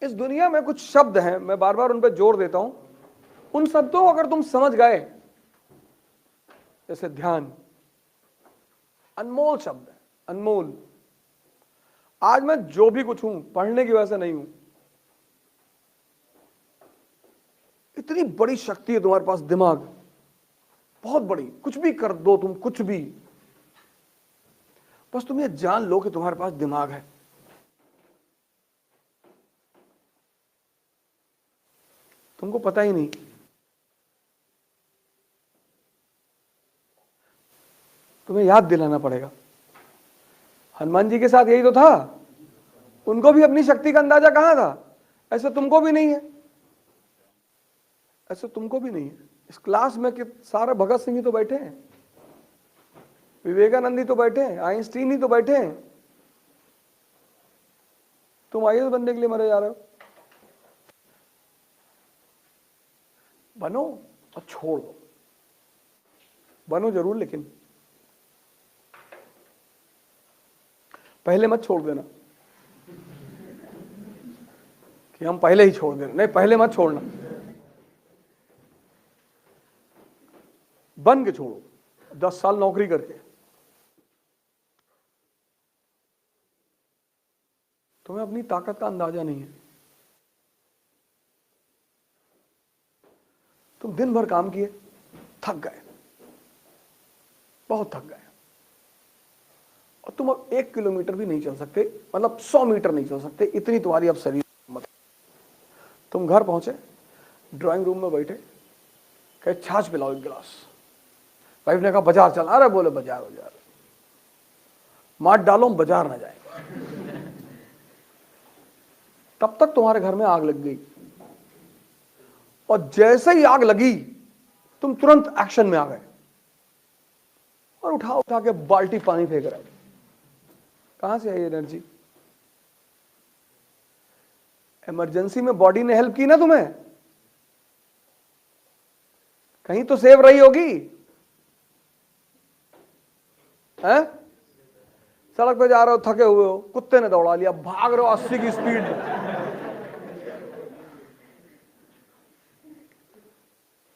इस दुनिया में कुछ शब्द हैं, मैं बार बार उन पर जोर देता हूं, उन शब्दों को अगर तुम समझ गए, जैसे ध्यान, अनमोल शब्द है, अनमोल। आज मैं जो भी कुछ हूं पढ़ने की वजह से नहीं हूं। इतनी बड़ी शक्ति है तुम्हारे पास, दिमाग बहुत बड़ी, कुछ भी कर दो तुम, कुछ भी, बस तुम ये जान लो कि तुम्हारे पास दिमाग है। तुमको पता ही नहीं। तुम्हें याद दिलाना पड़ेगा। हनुमान जी के साथ यही तो था, उनको भी अपनी शक्ति का अंदाजा कहां था। ऐसे तुमको भी नहीं है, ऐसे तुमको भी नहीं है। इस क्लास में कि सारे भगत सिंह ही तो बैठे हैं, विवेकानंद ही तो बैठे हैं, आइंस्टीन ही तो बैठे हैं। तुम आईएएस बनने के लिए मरे जा रहे हो। बनो और छोड़ दो, बनो जरूर, लेकिन पहले मत छोड़ देना कि हम पहले ही छोड़ देना। नहीं, पहले मत छोड़ना, बन के छोड़ो। 10 साल नौकरी करके तुम्हें अपनी ताकत का अंदाजा नहीं है। तुम दिन भर काम किए, थक गए, बहुत थक गए, और तुम अब 1 किलोमीटर भी नहीं चल सकते, मतलब 100 मीटर नहीं चल सकते, इतनी तुम्हारी अब शरीर मत। तुम घर पहुंचे, ड्राइंग रूम में बैठे, कहे छाछ पिलाओ 1 गिलास। वाइफ ने कहा बाजार चल। अरे बोले बाजार बाजार, मार डालो बाजार ना जाए। तब तक तुम्हारे घर में आग लग गई, और जैसे ही आग लगी तुम तुरंत एक्शन में आ गए और उठा के बाल्टी पानी फेंक रहे। कहां से आई एनर्जी? इमरजेंसी में बॉडी ने हेल्प की ना तुम्हें, कहीं तो सेव रही होगी। हैं? सड़क पे जा रहे हो, थके हुए हो, कुत्ते ने दौड़ा लिया, भाग रहे हो 80 की स्पीड में,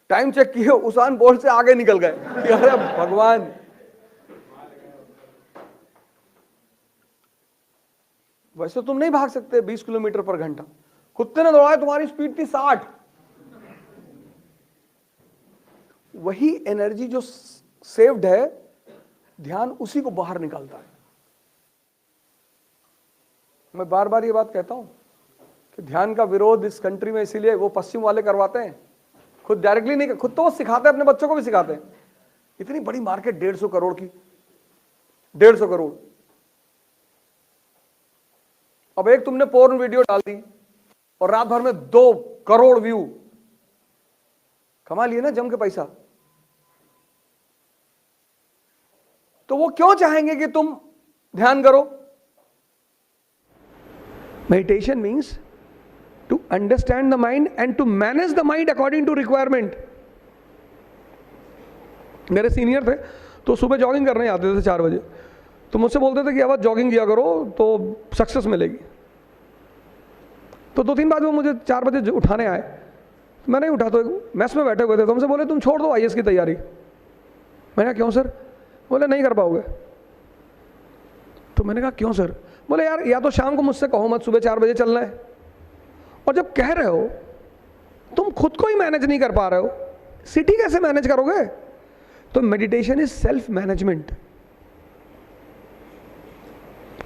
टाइम चेक किए, उसान बोल्ट से आगे निकल गए कि अरे भगवान। वैसे तुम नहीं भाग सकते 20 किलोमीटर पर घंटा, कुत्ते ने दौड़ाया, तुम्हारी स्पीड थी 60। वही एनर्जी जो सेव्ड है, ध्यान उसी को बाहर निकालता है। मैं बार बार ये बात कहता हूं कि ध्यान का विरोध इस कंट्री में इसीलिए वो पश्चिम वाले करवाते हैं, खुद डायरेक्टली नहीं, खुद तो वो सिखाते हैं, अपने बच्चों को भी सिखाते हैं। इतनी बड़ी मार्केट 150 करोड़ की, 150 करोड़। अब एक तुमने पोर्न वीडियो डाल दी और रात भर में 2 करोड़ व्यू, कमा लिए ना जम के पैसा। तो वो क्यों चाहेंगे कि तुम ध्यान करो? Meditation means to understand the mind and to manage the mind according to requirement. मेरे सीनियर थे तो सुबह जॉगिंग करने आते थे 4 बजे, तो मुझसे बोलते थे कि अब जॉगिंग किया करो तो सक्सेस मिलेगी। तो 2-3 बार वो मुझे 4 बजे उठाने आए, मैं नहीं उठा, तो मैस में बैठे हुए थे, तो हमसे बोले तुम छोड़ दो आईएएस की तैयारी। मैंने कहा क्यों सर? बोले नहीं कर पाओगे। तो मैंने कहा क्यों सर? बोले यार या तो शाम को मुझसे कहो मत, सुबह 4 बजे चलना है, और जब कह रहे हो तुम खुद को ही मैनेज नहीं कर पा रहे हो, सिटी कैसे मैनेज करोगे? तो मेडिटेशन इज सेल्फ मैनेजमेंट।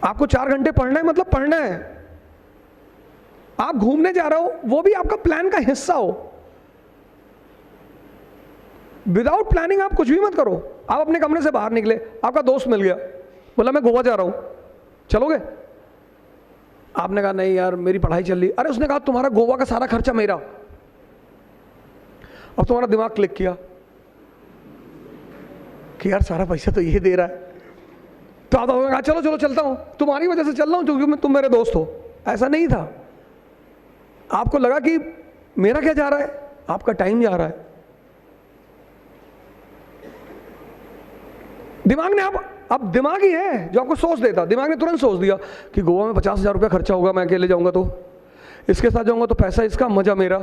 आपको 4 घंटे पढ़ना है, मतलब पढ़ना है। आप घूमने जा रहे हो, वो भी आपका प्लान का हिस्सा हो। विदाउट प्लानिंग आप कुछ भी मत करो। आप अपने कमरे से बाहर निकले, आपका दोस्त मिल गया, बोला मैं गोवा जा रहा हूं, चलोगे? आपने कहा नहीं यार मेरी पढ़ाई चल रही। अरे उसने कहा तुम्हारा गोवा का सारा खर्चा मेरा। अब तुम्हारा दिमाग क्लिक किया कि यार सारा पैसा तो ये दे रहा है, तो आप कहा चलो चलो चलता हूं, तुम्हारी वजह से चल रहा हूं क्योंकि तुम मेरे दोस्त हो। ऐसा नहीं था। आपको लगा कि मेरा क्या जा रहा है, आपका टाइम जा रहा है। दिमाग ने अब दिमाग ही है जो आपको सोच देता। दिमाग ने तुरंत सोच दिया कि गोवा में 50,000 रुपया खर्चा होगा, मैं अकेले जाऊंगा तो। इसके साथ जाऊंगा तो पैसा इसका, मजा मेरा।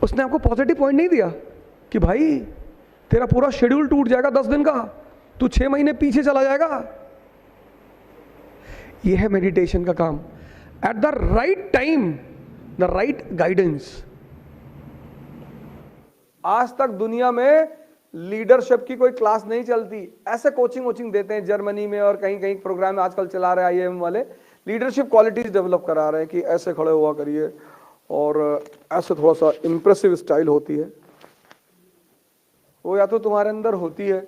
उसने आपको पॉजिटिव पॉइंट नहीं दिया कि भाई तेरा पूरा शेड्यूल टूट जाएगा 10 दिन का, तू 6 महीने पीछे चला जाएगा। यह है मेडिटेशन का काम। At the right time, the right guidance. आज तक दुनिया में लीडरशिप की कोई क्लास नहीं चलती। ऐसे कोचिंग देते हैं जर्मनी में और कहीं कहीं प्रोग्राम आजकल चला रहे हैं IIM वाले, लीडरशिप क्वालिटीज डेवलप करा रहे हैं कि ऐसे खड़े हुआ करिए और ऐसे थोड़ा सा इंप्रेसिव स्टाइल होती है। वो या तो तुम्हारे अंदर होती है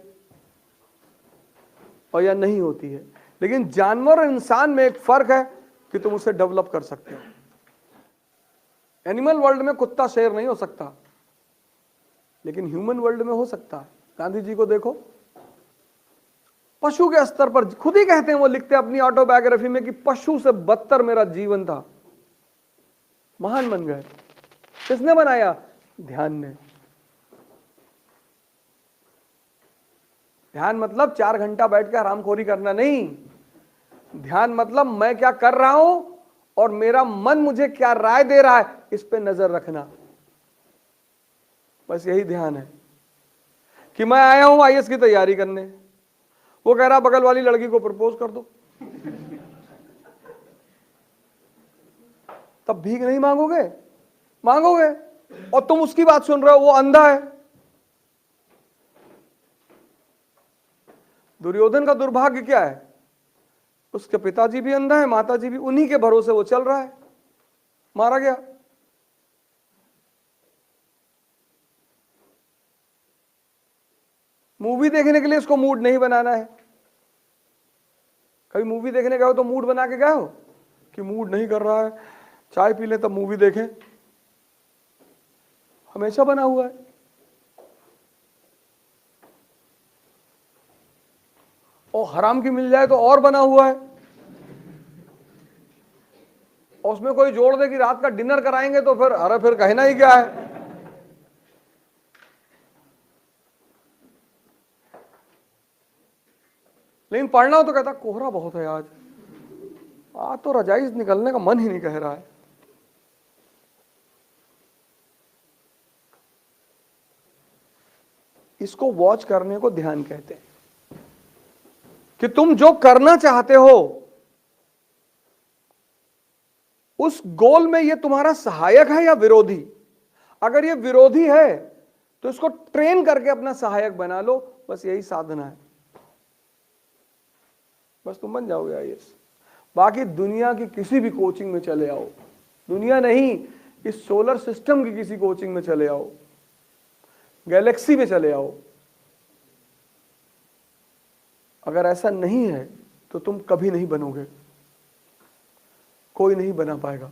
और या नहीं होती है। लेकिन जानवर और इंसान में एक फर्क है कि तुम उसे डेवलप कर सकते हो। एनिमल वर्ल्ड में कुत्ता शेर नहीं हो सकता, लेकिन ह्यूमन वर्ल्ड में हो सकता है। गांधी जी को देखो, पशु के स्तर पर खुद ही कहते हैं, वो लिखते हैं अपनी ऑटोबायोग्राफी में कि पशु से बदतर मेरा जीवन था। महान बन गए। किसने बनाया? ध्यान ने। ध्यान मतलब 4 घंटा बैठ के आरामखोरी करना नहीं। ध्यान मतलब मैं क्या कर रहा हूं और मेरा मन मुझे क्या राय दे रहा है, इस पे नजर रखना। बस यही ध्यान है। कि मैं आया हूं IAS की तैयारी करने, वो कह रहा बगल वाली लड़की को प्रपोज कर दो, तब भीख नहीं मांगोगे? मांगोगे। और तुम उसकी बात सुन रहे हो, वो अंधा है। दुर्योधन का दुर्भाग्य क्या है? उसके पिताजी भी अंधा है, माताजी भी, उन्हीं के भरोसे वो चल रहा है, मारा गया। मूवी देखने के लिए इसको मूड नहीं बनाना है। कभी मूवी देखने गए हो तो मूड बना के गए हो कि मूड नहीं कर रहा है, चाय पी ले तब मूवी देखें? हमेशा बना हुआ है। और हराम की मिल जाए तो और बना हुआ है। और उसमें कोई जोड़ दे कि रात का डिनर कराएंगे तो फिर अरे फिर कहना ही क्या है। लेकिन पढ़ना हो तो कहता कोहरा बहुत है आज तो रजाई से निकलने का मन ही नहीं कह रहा है। इसको वॉच करने को ध्यान कहते हैं। कि तुम जो करना चाहते हो उस गोल में ये तुम्हारा सहायक है या विरोधी। अगर ये विरोधी है तो इसको ट्रेन करके अपना सहायक बना लो। बस यही साधना है, बस तुम बन जाओगे IAS। बाकी दुनिया की किसी भी कोचिंग में चले आओ, दुनिया नहीं, इस सोलर सिस्टम की किसी कोचिंग में चले आओ, गैलेक्सी में चले आओ, अगर ऐसा नहीं है तो तुम कभी नहीं बनोगे, कोई नहीं बना पाएगा।